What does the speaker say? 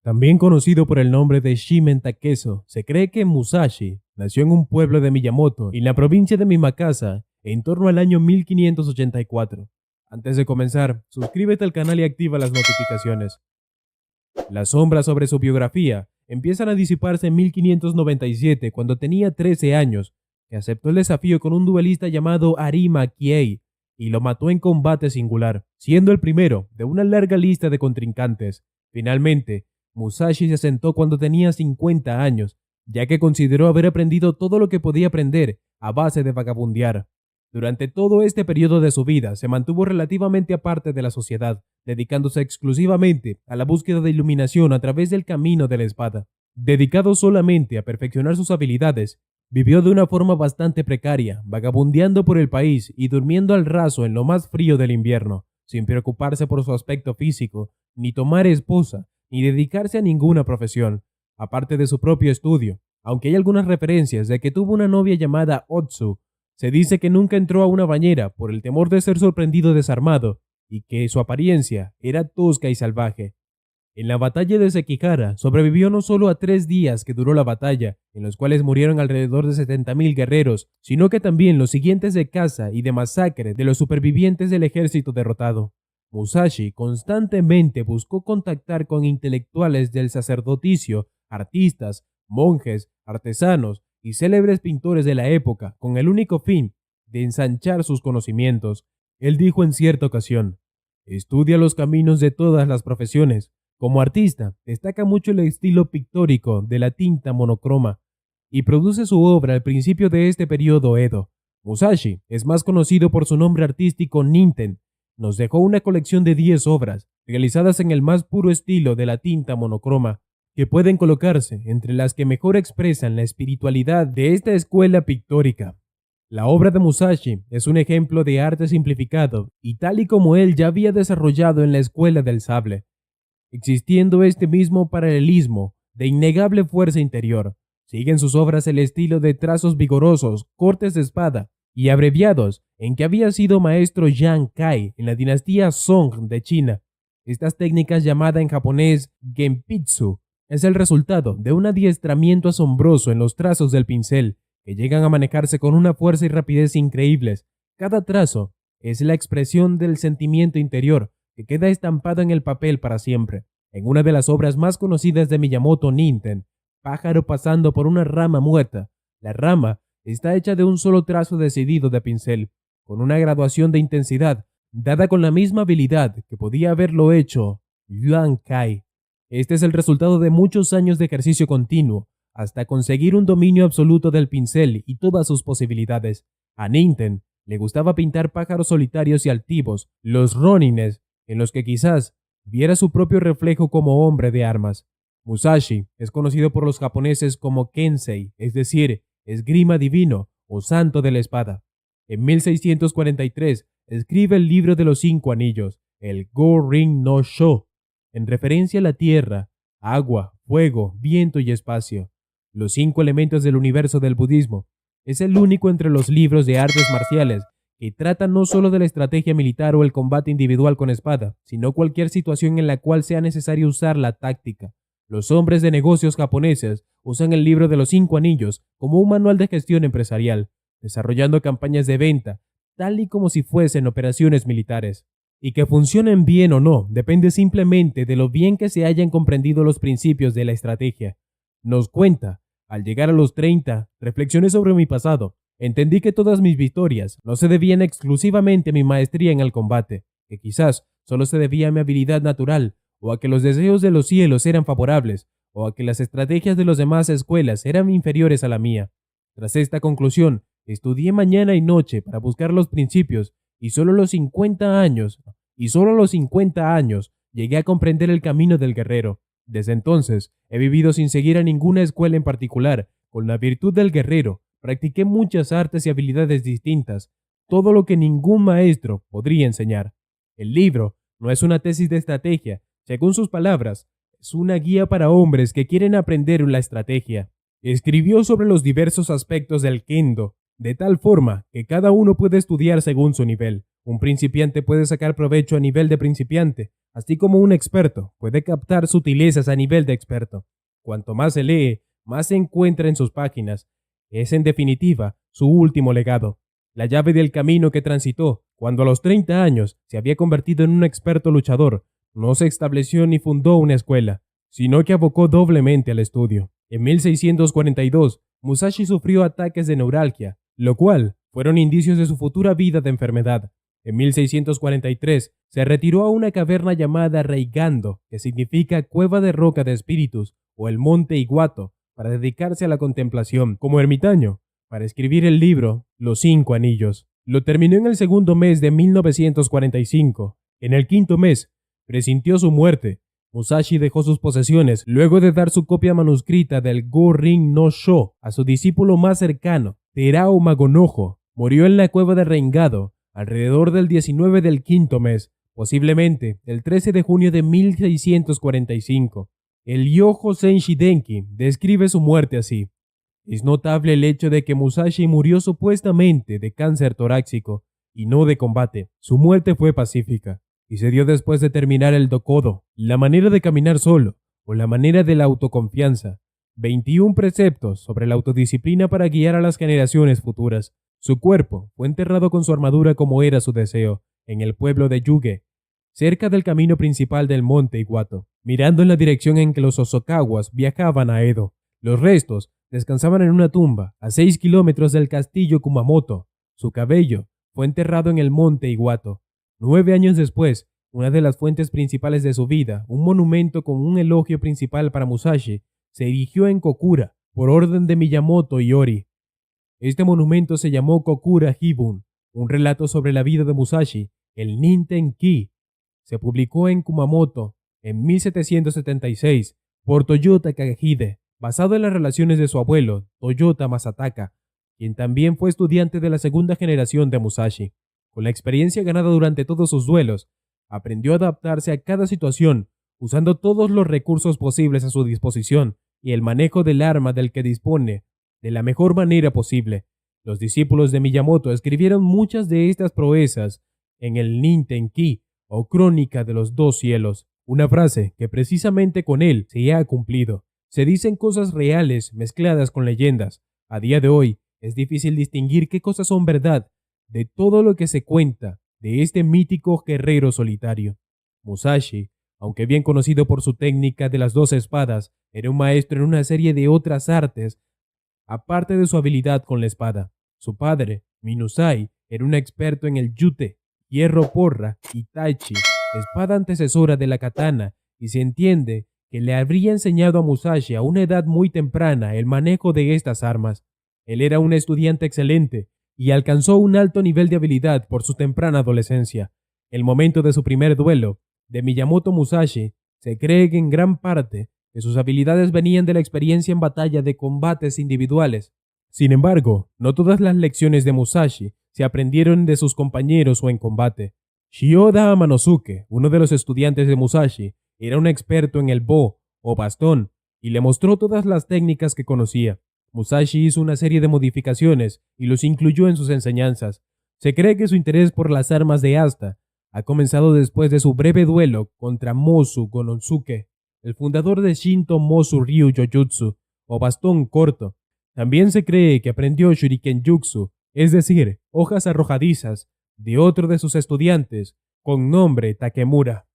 También conocido por el nombre de Shimen Takeso, se cree que Musashi nació en un pueblo de Miyamoto, en la provincia de Mimakasa, en torno al año 1584. Antes de comenzar, suscríbete al canal y activa las notificaciones. Las sombras sobre su biografía empiezan a disiparse en 1597, cuando tenía 13 años, que aceptó el desafío con un duelista llamado Arima Kiei y lo mató en combate singular, siendo el primero de una larga lista de contrincantes. Finalmente, Musashi se asentó cuando tenía 50 años, ya que consideró haber aprendido todo lo que podía aprender a base de vagabundear. Durante todo este periodo de su vida se mantuvo relativamente aparte de la sociedad, dedicándose exclusivamente a la búsqueda de iluminación a través del camino de la espada. Dedicado solamente a perfeccionar sus habilidades, vivió de una forma bastante precaria, vagabundeando por el país y durmiendo al raso en lo más frío del invierno, sin preocuparse por su aspecto físico, ni tomar esposa, ni dedicarse a ninguna profesión, aparte de su propio estudio, aunque hay algunas referencias de que tuvo una novia llamada Otsu. Se dice que nunca entró a una bañera por el temor de ser sorprendido desarmado, y que su apariencia era tosca y salvaje. En la batalla de Sekihara sobrevivió no solo a 3 días que duró la batalla, en los cuales murieron alrededor de 70.000 guerreros, sino que también los siguientes de caza y de masacre de los supervivientes del ejército derrotado. Musashi constantemente buscó contactar con intelectuales del sacerdoticio, artistas, monjes, artesanos y célebres pintores de la época, con el único fin de ensanchar sus conocimientos. Él dijo en cierta ocasión: estudia los caminos de todas las profesiones. Como artista, destaca mucho el estilo pictórico de la tinta monocroma y produce su obra al principio de este periodo Edo. Musashi es más conocido por su nombre artístico Ninten. Nos dejó una colección de 10 obras, realizadas en el más puro estilo de la tinta monocroma, que pueden colocarse entre las que mejor expresan la espiritualidad de esta escuela pictórica. La obra de Musashi es un ejemplo de arte simplificado y tal y como él ya había desarrollado en la escuela del sable, existiendo este mismo paralelismo de innegable fuerza interior. Sigue en sus obras el estilo de trazos vigorosos, cortes de espada y abreviados en que había sido maestro Yang Kai en la dinastía Song de China. Estas técnicas, llamadas en japonés Genpitsu, es el resultado de un adiestramiento asombroso en los trazos del pincel, que llegan a manejarse con una fuerza y rapidez increíbles. Cada trazo es la expresión del sentimiento interior que queda estampado en el papel para siempre. En una de las obras más conocidas de Miyamoto, Ninten, pájaro pasando por una rama muerta, la rama está hecha de un solo trazo decidido de pincel, con una graduación de intensidad, dada con la misma habilidad que podía haberlo hecho Yuan Kai. Este es el resultado de muchos años de ejercicio continuo, hasta conseguir un dominio absoluto del pincel y todas sus posibilidades. A Ninten le gustaba pintar pájaros solitarios y altivos, los ronines, en los que quizás viera su propio reflejo como hombre de armas. Musashi es conocido por los japoneses como Kensei, es decir, esgrima divino o santo de la espada. En 1643 escribe el libro de los 5 anillos, el Go-Rin no Sho, en referencia a la tierra, agua, fuego, viento y espacio, los 5 elementos del universo del budismo. Es el único entre los libros de artes marciales que trata no solo de la estrategia militar o el combate individual con espada, sino cualquier situación en la cual sea necesario usar la táctica. Los hombres de negocios japoneses usan el libro de los 5 anillos como un manual de gestión empresarial, desarrollando campañas de venta, tal y como si fuesen operaciones militares. Y que funcionen bien o no depende simplemente de lo bien que se hayan comprendido los principios de la estrategia. Nos cuenta: al llegar a los 30, reflexioné sobre mi pasado. Entendí que todas mis victorias no se debían exclusivamente a mi maestría en el combate, que quizás solo se debía a mi habilidad natural, o a que los deseos de los cielos eran favorables, o a que las estrategias de las demás escuelas eran inferiores a la mía. Tras esta conclusión, estudié mañana y noche para buscar los principios, y solo a los 50 años llegué a comprender el camino del guerrero. Desde entonces, he vivido sin seguir a ninguna escuela en particular. Con la virtud del guerrero, practiqué muchas artes y habilidades distintas, todo lo que ningún maestro podría enseñar. El libro no es una tesis de estrategia, según sus palabras, es una guía para hombres que quieren aprender la estrategia. Escribió sobre los diversos aspectos del Kendo, de tal forma que cada uno puede estudiar según su nivel. Un principiante puede sacar provecho a nivel de principiante, Así como un experto puede captar sutilezas a nivel de experto, cuanto más se lee, más se encuentra en sus páginas. Es en definitiva su último legado, la llave del camino que transitó cuando a los 30 años se había convertido en un experto luchador. No se estableció ni fundó una escuela, sino que abocó doblemente al estudio. En 1642, Musashi sufrió ataques de neuralgia, lo cual fueron indicios de su futura vida de enfermedad. En 1643 se retiró a una caverna llamada Reigando, que significa cueva de roca de espíritus, o el monte Iguato, para dedicarse a la contemplación como ermitaño, para escribir el libro Los Cinco Anillos. Lo terminó en el segundo mes de 1945. En el quinto mes, presintió su muerte. Musashi dejó sus posesiones luego de dar su copia manuscrita del Go-Rin no Sho a su discípulo más cercano, Terao Magonojo. Murió en la cueva de Reingado alrededor del 19 del quinto mes, posiblemente el 13 de junio de 1645. El Yojo Senshi Denki describe su muerte así. Es notable el hecho de que Musashi murió supuestamente de cáncer torácico y no de combate. Su muerte fue pacífica y se dio después de terminar el dokodo, la manera de caminar solo o la manera de la autoconfianza. 21 preceptos sobre la autodisciplina para guiar a las generaciones futuras. Su cuerpo fue enterrado con su armadura como era su deseo, en el pueblo de Yuge, cerca del camino principal del monte Iguato, mirando en la dirección en que los Hosokawas viajaban a Edo. Los restos descansaban en una tumba a 6 kilómetros del castillo Kumamoto. Su cabello fue enterrado en el monte Iguato. 9 años después, una de las fuentes principales de su vida, un monumento con un elogio principal para Musashi, se erigió en Kokura por orden de Miyamoto y Ori. Este monumento se llamó Kokura Hibun, un relato sobre la vida de Musashi, el Ninten-ki. Se publicó en Kumamoto en 1776 por Toyota Kagehide, basado en las relaciones de su abuelo, Toyota Masataka, quien también fue estudiante de la segunda generación de Musashi. Con la experiencia ganada durante todos sus duelos, aprendió a adaptarse a cada situación, usando todos los recursos posibles a su disposición y el manejo del arma del que dispone de la mejor manera posible. Los discípulos de Miyamoto escribieron muchas de estas proezas en el Ninten-ki, o Crónica de los Dos Cielos, una frase que precisamente con él se ha cumplido. Se dicen cosas reales mezcladas con leyendas. A día de hoy es difícil distinguir qué cosas son verdad de todo lo que se cuenta de este mítico guerrero solitario. Musashi, aunque bien conocido por su técnica de las 12 espadas, era un maestro en una serie de otras artes, aparte de su habilidad con la espada. Su padre, Minusai, era un experto en el yute, hierro porra y taichi, espada antecesora de la katana, y se entiende que le habría enseñado a Musashi a una edad muy temprana el manejo de estas armas. Él era un estudiante excelente y alcanzó un alto nivel de habilidad por su temprana adolescencia. El momento de su primer duelo de Miyamoto Musashi se cree que en gran parte que sus habilidades venían de la experiencia en batalla de combates individuales. Sin embargo, no todas las lecciones de Musashi se aprendieron de sus compañeros o en combate. Shioda Amanosuke, uno de los estudiantes de Musashi, era un experto en el bo o bastón y le mostró todas las técnicas que conocía. Musashi hizo una serie de modificaciones y los incluyó en sus enseñanzas. Se cree que su interés por las armas de asta ha comenzado después de su breve duelo contra Mosu Gonosuke, el fundador de Shinto Mosu Ryu Jojutsu, o bastón corto. También se cree que aprendió Shuriken Jutsu, es decir, hojas arrojadizas, de otro de sus estudiantes, con nombre Takemura.